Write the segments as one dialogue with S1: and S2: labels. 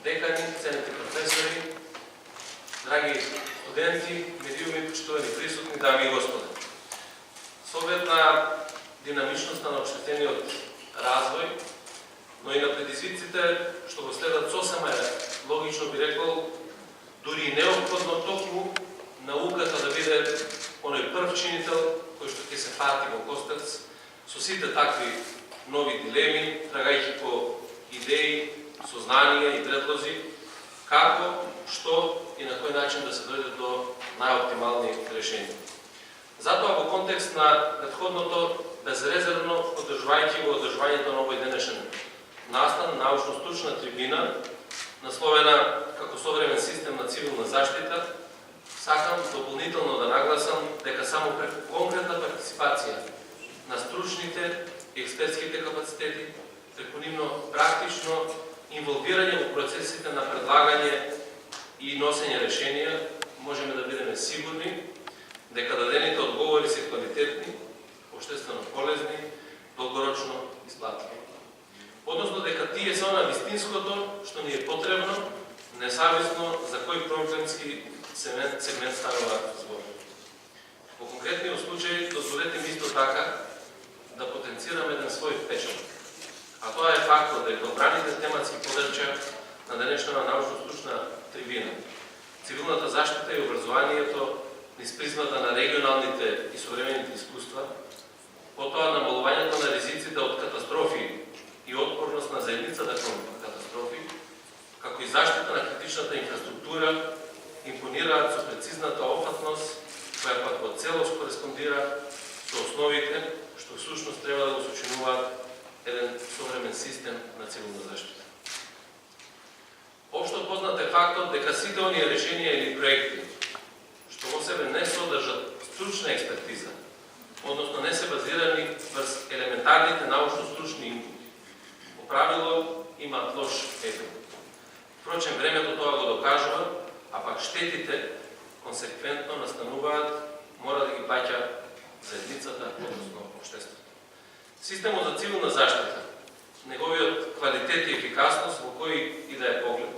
S1: декани, ценните професори, драги студенти, медиуми, почитувани присутни, дами и господа. С оглед на динамичноста на обществениот развој, но и на предизвиците што го следат сосема логично би рекол, дури и неопходно токму науката да биде оној прв чинител кој што ќе се фати во костец со сите такви нови дилеми, трагајќи по идеи, сознанија и предлози, како, што и на кој начин да се дојде до најоптимални решенија. Затоа во контекст на претходното, безрезервно поддржувајќи го одржувањето на овој денешен настан, научно-стручна трибина, насловена како современ систем на цивилна заштита, сакам дополнително да нагласам дека само преку конкретна партиципација на стручните и експертските капацитети, преку нивно практично инволвирање во процесите на предлагање и носење решенија, можеме да бидеме сигурни дека дадените одговори се квалитетни, општествено полезни, долгорочно исплатливи. Односно дека тие се она вистинското што ни е потребно, независно за кој проблемски сегмент станува збор. Во конкретниот случај, дозволете ми исто така да потенцираме еден свој печат. А тоа е фактот дека одбраните тематски подрачја на денешната научно-стручна трибина, цивилната заштита и образованието низ призмата на регионалните и современите искуства, потоа намалувањето на ризиците од катастрофи и отпорност на заедницата кон катастрофи, како и заштита на критичната инфраструктура, импонираат со прецизната опфатност, која пак во целост кореспондира со основите, што всушност треба да го сочинуваат еден современ систем на цивилна заштита. Општо познат е фактот дека сите оние решенија или проекти, што во себе не содржат стручна експертиза, односно не се базирани врз елементарните научно-стручни инпути, по правило имаат лош ефект. Впрочем, времето тоа го докажува, а пак штетите консеквентно настануваат, мора да ги плаќа заедницата, односно општеството. Системот за цивилна заштита, неговиот квалитет и ефикасност во кој и да е поглед,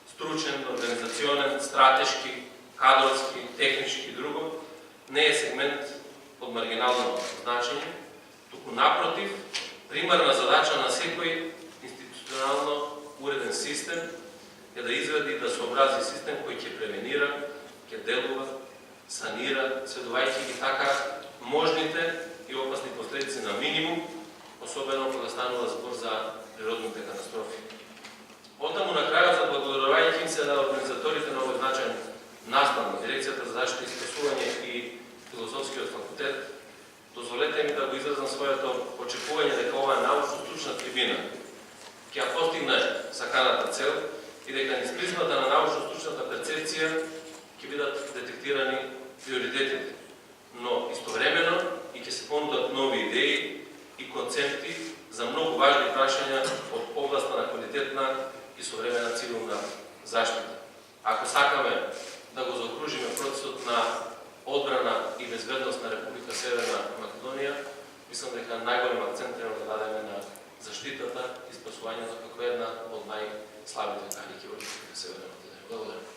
S1: стручен, организационен, стратешки, кадровски, технички и друго, не е сегмент од маргинално значење, туку напротив, примарна задача на секој институционално уреден систем е да изведи и да сообрази систем кој ќе превенира, ќе делува, санира, сведувајќи ги така можните и опасни последици на минимум, особено кога станува збор за природните катастрофи. Оттаму на крајот, заблагодарувајќи им се на организаторите на овој значаен настан на Дирекцијата за заштита и спасување и Филозофскиот факултет, дозволете ми да го изразам своето очекување дека оваа научно-стручна трибина ќе ја постигне саканата цел и дека низ призмата на научно-стручната перцепција ќе бидат детектирани приоритетите, но истовремено и ќе се понудат нови идеи и концепти за многу важни прашања од областа на квалитетна и современа цивилна заштита. Ако сакаме да го заокружиме процесот на одбрана и безбедност на Република Северна Македонија, мислам дека најголем акцент треба да дадеме на заштитата и спасувањето како една од најслабите карики во Република Северна Македонија. Благодарам.